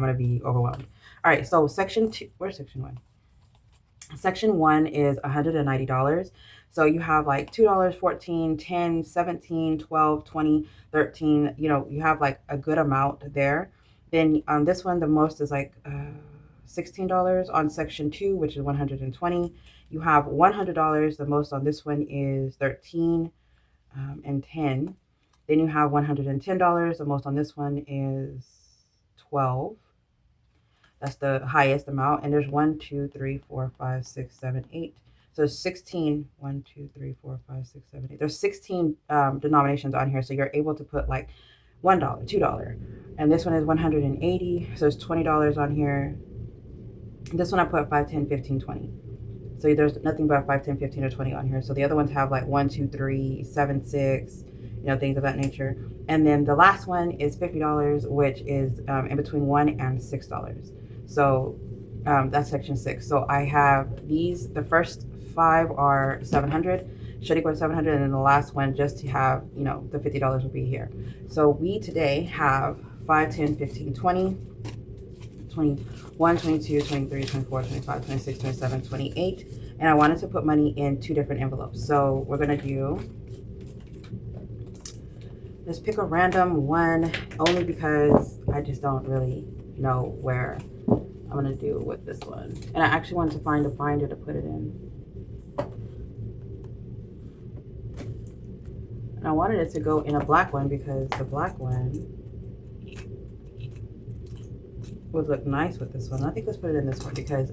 going to be overwhelmed. All right. So section 2, where's section 1? Section 1 is $190. So you have like $2, $14, $10, $17, $12, $20, $13. You have like a good amount there. Then on this one, the most is like $16 on section 2, which is $120. You have $100. The most on this one is $13 and $10. Then you have $110. The most on this one is $12. That's the highest amount. And there's 1, 2, 3, 4, 5, 6, 7, 8. So 16, 1, 2, 3, 4, 5, 6, 7, 8. There's 16 denominations on here. So you're able to put like $1, $2. And this one is 180. So there's $20 on here. This one I put 5, 10, 15, 20. So there's nothing but 5, 10, 15, or 20 on here. So the other ones have like 1, 2, 3, 7, 6, things of that nature. And then the last one is $50, which is in between $1 and $6. So that's section 6. So I have these, the first 5 are 700, should equal to 700, and then the last one just to have, the $50 will be here. So we today have 5, 10, 15, 20, 21, 22, 23, 24, 25, 26, 27, 28. And I wanted to put money in 2 different envelopes. So we're going to do, let's pick a random one, only because I just don't really know where I'm going to do with this one. And I actually wanted to find a binder to put it in. And I wanted it to go in a black one because the black one would look nice with this one. I think let's put it in this one because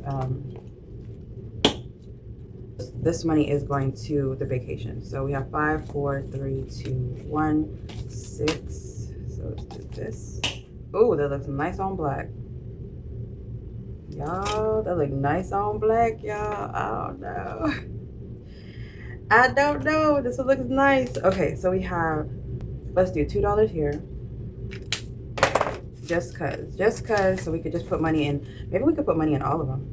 this money is going to the vacation. So we have 5, 4, 3, 2, 1, 6. So let's do this. Oh, that looks nice on black. Y'all, that look nice on black, y'all. I don't know. I don't know. This one looks nice. Okay, so we have, let's do $2 here. Just cause, so we could just put money in. Maybe we could put money in all of them.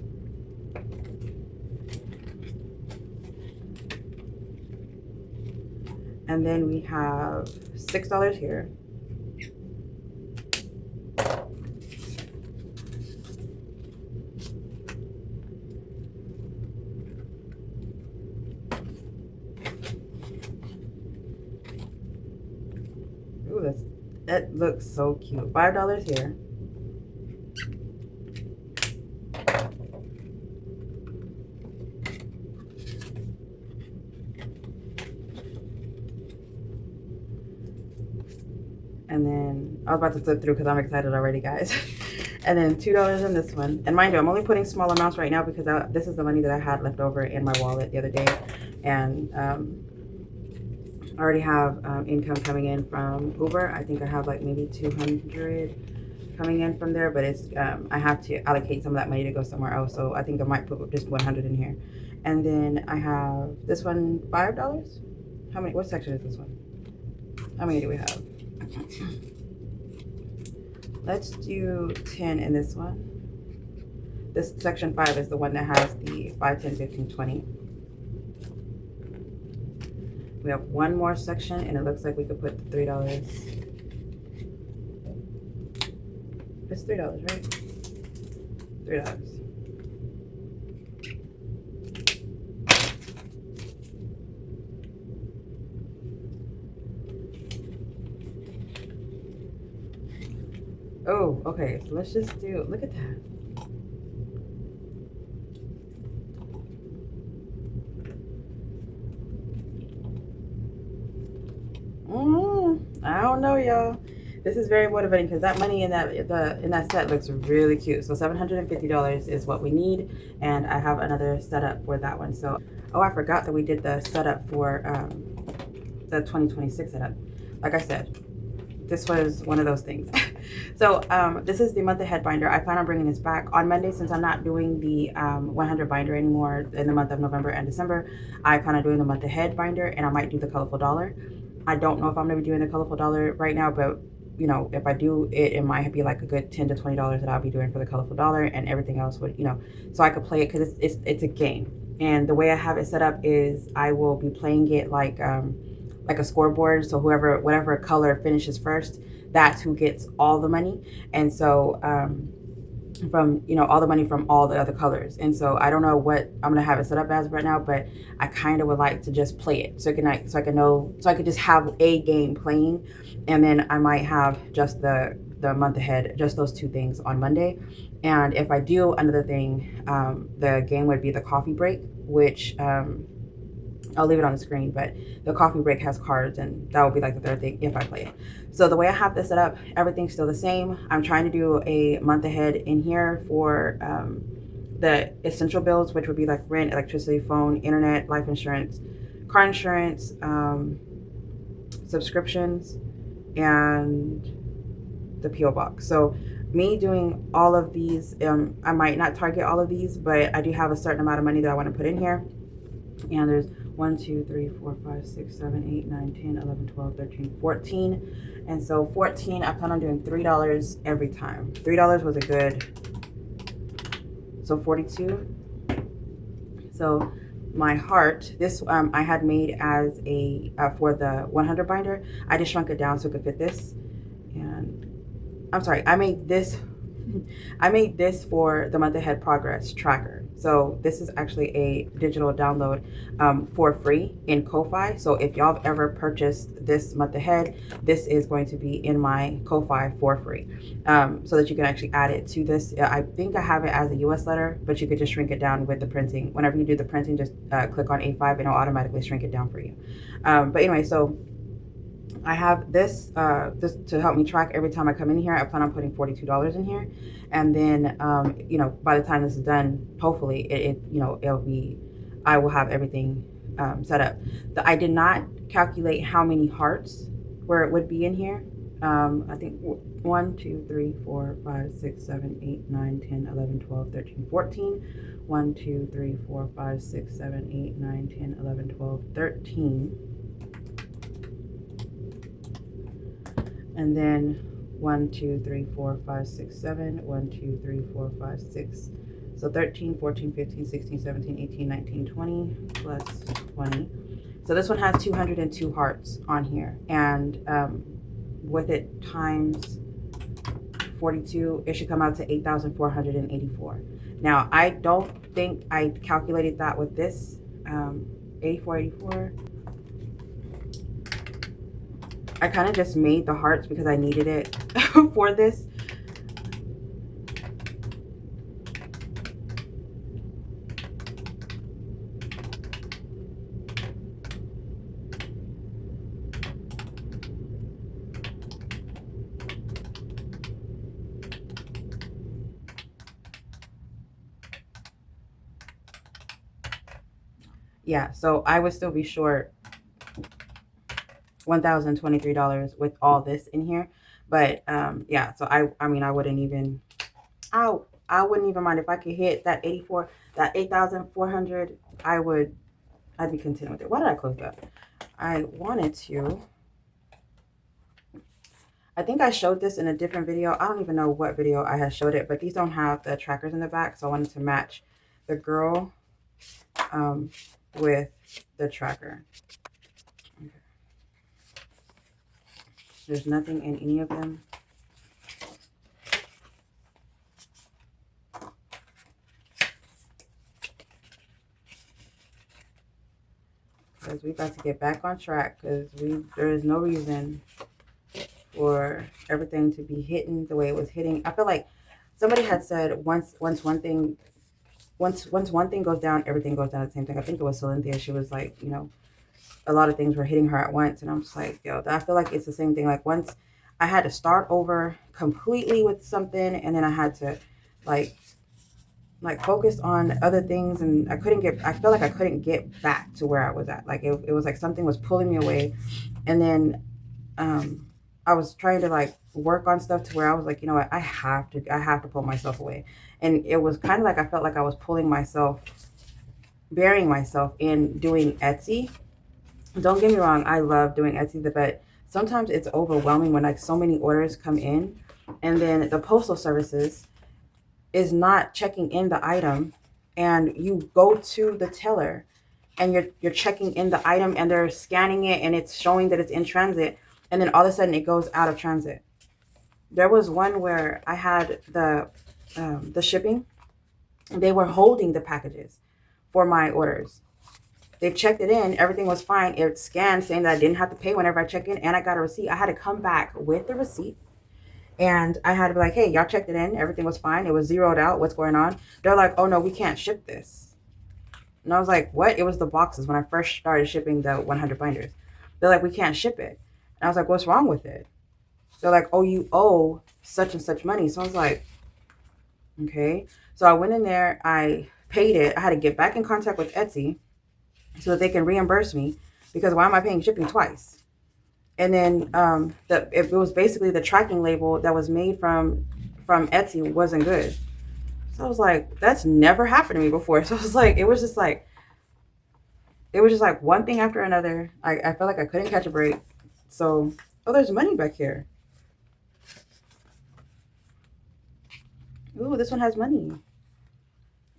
And then we have $6 here. That looks so cute. $5 here. And then I was about to flip through because I'm excited already, guys. And then $2 in this one. And mind you, I'm only putting small amounts right now because this is the money that I had left over in my wallet the other day. And I already have income coming in from Uber. I think I have like maybe 200 coming in from there, but it's I have to allocate some of that money to go somewhere else. So I think I might put just 100 in here. And then I have this one, $5. How many? What section is this one? How many do we have? Let's do 10 in this one. This section 5 is the one that has the 5, 10, 15, 20. We have one more section, and it looks like we could put the $3. It's $3, right? $3. Oh, okay. So let's just do, look at that. I don't know, y'all. This is very motivating because that money in that set looks really cute. So $750 is what we need, and I have another setup for that one. So, oh, I forgot that we did the setup for the 2026 setup. Like I said, this was one of those things. So this is the month ahead binder. I plan on bringing this back on Monday since I'm not doing the 100 binder anymore in the month of November and December. I plan on doing the month ahead binder, and I might do the colorful dollar. I don't know if I'm going to be doing the colorful dollar right now, but you know, if I do it, it might be like a good $10 to $20 that I'll be doing for the colorful dollar, and everything else would, you know, so I could play it because it's a game. And the way I have it set up is I will be playing it like a scoreboard. So whatever color finishes first, that's who gets all the money. And so from, you know, all the money from all the other colors. And so I don't know what I'm gonna have it set up as right now, but I kind of would like to just play it so I could just have a game playing, and then I might have just the month ahead, just those two things on Monday. And if I do another thing, the game would be the coffee break, which I'll leave it on the screen, but the coffee break has cards, and that will be like the third thing if I play it. So the way I have this set up, everything's still the same. I'm trying to do a month ahead in here for the essential bills, which would be like rent, electricity, phone, internet, life insurance, car insurance, subscriptions, and the P.O. box. So me doing all of these, I might not target all of these, but I do have a certain amount of money that I want to put in here. And there's 1, 2, 3, 4, 5, 6, 7, 8, 9, 10, 11, 12, 13, 14. And so 14, I plan on doing $3 every time. $3 was a good, so 42. So my heart, this I had made as a, for the 100 binder, I just shrunk it down so it could fit this. And I'm sorry, I made this for the month ahead progress tracker. So this is actually a digital download for free in Ko-Fi. So if y'all have ever purchased this month ahead, this is going to be in my Ko-Fi for free, so that you can actually add it to this. I think I have it as a US letter, but you could just shrink it down with the printing. Whenever you do the printing, just click on A5 and it'll automatically shrink it down for you. But anyway, so I have this this to help me track every time I come in here. I plan on putting $42 in here, and then you know, by the time this is done, hopefully I will have everything set up. I did not calculate how many hearts where it would be in here. I think 1, 2, 3, 4, 5, 6, 7, 8, 9, 10, 11, 12, 13, 14. 1, 2, 3, 4, 5, 6, 7, 8, 9, 10, 11, 12, 13. And then 1, 2, 3, 4, 5, 6, 7. 1, 2, 3, 4, 5, 6. So 13, 14, 15, 16, 17, 18, 19, 20 plus 20. So this one has 202 hearts on here. And with it times 42, it should come out to 8,484. Now, I don't think I calculated that with this 84. I kind of just made the hearts because I needed it for this. Yeah, so I would still be short $1,023 with all this in here. But yeah, so I mean, I wouldn't even mind if I could hit that 8,400. I'd be content with it. Why did I close that? I wanted to. I think I showed this in a different video. I don't even know what video I had showed it, but these don't have the trackers in the back, so I wanted to match the girl with the tracker. Okay. There's nothing in any of them. Because we got to get back on track, because there is no reason for everything to be hitting the way it was hitting. I feel like somebody had said once one thing goes down, everything goes down at the same thing. I think it was Cynthia. She was like, you know, a lot of things were hitting her at once, and I'm just like, yo, I feel like it's the same thing. Like once I had to start over completely with something, and then I had to like focus on other things, and I felt like I couldn't get back to where I was at. Like it was like something was pulling me away, and then I was trying to like work on stuff to where I was like, you know what, I have to pull myself away. And it was kind of like I felt like I was burying myself in doing Etsy. Don't get me wrong, I love doing Etsy, but sometimes it's overwhelming when like so many orders come in, and then the postal services is not checking in the item, and you go to the teller and you're checking in the item, and they're scanning it, and it's showing that it's in transit, and then all of a sudden it goes out of transit. There was one where I had the shipping. They were holding the packages for my orders. They checked it in. Everything was fine. It scanned saying that I didn't have to pay whenever I check in, and I got a receipt. I had to come back with the receipt, and I had to be like, hey, y'all checked it in. Everything was fine. It was zeroed out. What's going on? They're like, oh, no, we can't ship this. And I was like, what? It was the boxes when I first started shipping the 100 binders. They're like, we can't ship it. And I was like, what's wrong with it? They're like, oh, you owe such and such money. So I was like, okay. So I went in there. I paid it. I had to get back in contact with Etsy so that they can reimburse me, because why am I paying shipping twice? And then it was basically the tracking label that was made from Etsy wasn't good. So I was like, that's never happened to me before. So I was like, it was just like one thing after another. I felt like I couldn't catch a break. So, oh, there's money back here. Ooh, this one has money.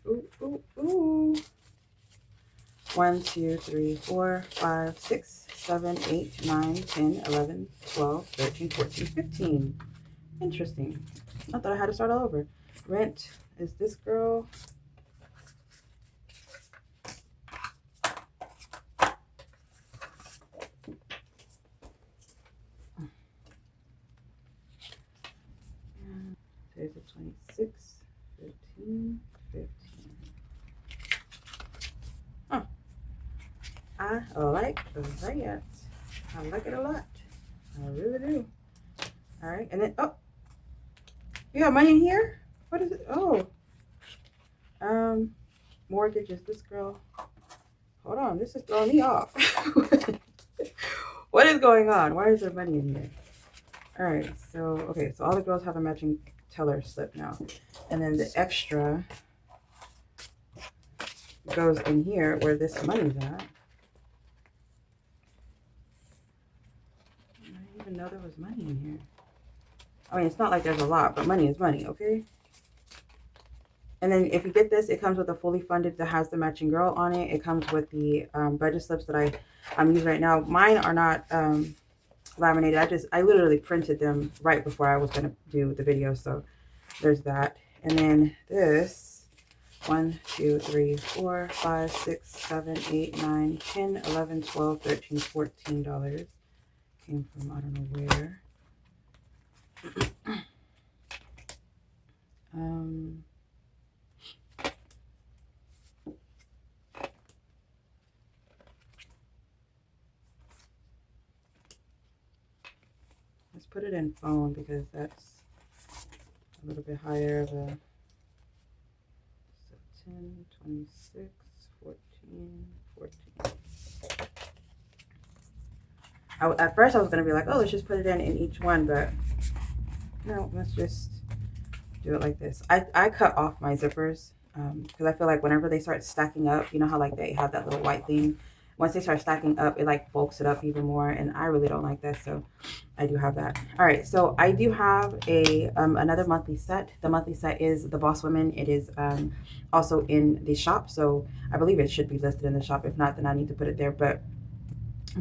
Ooh, ooh, ooh. 1, 2, 3, 4, 5, 6, 7, 8, 9, 10, 11, 12, 13, 14, 15. Interesting. I thought I had to start all over. Rent is this girl. There's a 26, 15, 15. Huh. I like that. I like it a lot. I really do. All right. And then, oh, you got money in here? What is it? Oh, mortgages. This girl. Hold on. This is throwing me off. What is going on? Why is there money in here? All right. So, okay. So all the girls have a matching teller slip now. And then the extra goes in here where this money's at. I didn't even know there was money in here. I mean, it's not like there's a lot, but money is money, okay? And then if you get this, it comes with a fully funded that has the matching girl on it. It comes with the budget slips that I'm using right now. Mine are not laminated. I literally printed them right before I was going to do the video. So there's that. And then this, 1, 2, 3, 4, 5, 6, 7, 8, 9, 10, 11, 12, 13, $14. came from I don't know where. Let's put it in phone because that's a little bit higher of a, so 10, 26, 14, 14. At first I was going to be like, oh, let's just put it in each one, but no, let's just do it like this. I cut off my zippers because I feel like whenever they start stacking up, you know how like they have that little white thing, once they start stacking up, it like bulks it up even more, and I really don't like that, so I do have that. All right, so I do have a another monthly set. The monthly set is the Boss Women. It is also in the shop, so I believe it should be listed in the shop. If not, then I need to put it there, but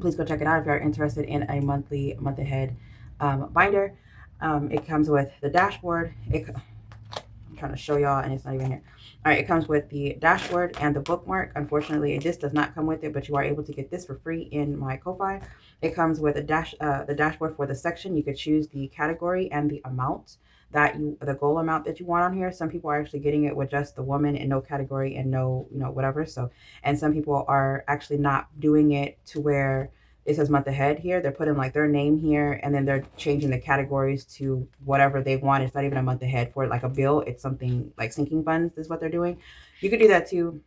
please go check it out if you're interested in a monthly month ahead binder. It comes with the dashboard. I'm trying to show y'all and it's not even here. All right, it comes with the dashboard and the bookmark. Unfortunately, this does not come with it, but you are able to get this for free in my Ko-Fi. It comes with a the dashboard for the section. You could choose the category and the amount that the goal amount that you want on here. Some people are actually getting it with just the woman and no category and no, you know, whatever. So, and some people are actually not doing it to where it says month ahead here. They're putting like their name here and then they're changing the categories to whatever they want. It's not even a month ahead for like a bill. It's something like sinking funds is what they're doing. You could do that too.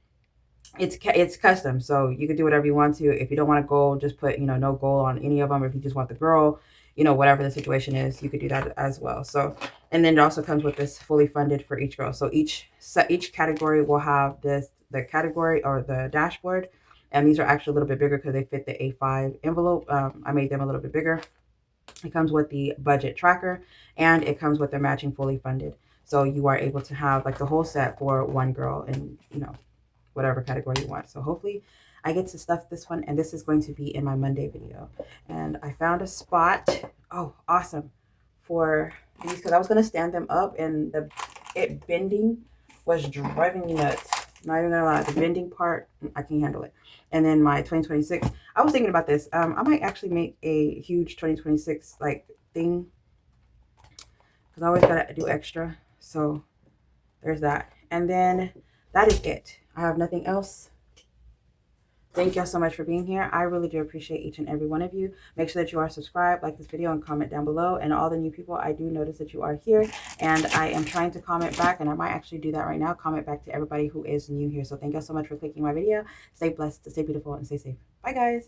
It's custom, so you could do whatever you want to. If you don't want a goal, just put, you know, no goal on any of them. If you just want the girl, you know, whatever the situation is, you could do that as well. So, and then it also comes with this fully funded for each girl. So each category will have the category or the dashboard, and these are actually a little bit bigger because they fit the A5 envelope. I made them a little bit bigger. It comes with the budget tracker, and it comes with the matching fully funded. So you are able to have like the whole set for one girl, and you know, whatever category you want. So hopefully I get to stuff this one, and this is going to be in my Monday video. And I found a spot, oh awesome, for these because I was going to stand them up, and it bending was driving me nuts. Not even gonna lie, the bending part, I can't handle it. And then my 2026, I was thinking about this. I might actually make a huge 2026 like thing because I always gotta do extra. So there's that. And then that is it. I have nothing else. Thank y'all so much for being here. I really do appreciate each and every one of you. Make sure that you are subscribed, like this video, and comment down below. And all the new people, I do notice that you are here. And I am trying to comment back, and I might actually do that right now. Comment back to everybody who is new here. So thank y'all so much for clicking my video. Stay blessed, stay beautiful, and stay safe. Bye, guys.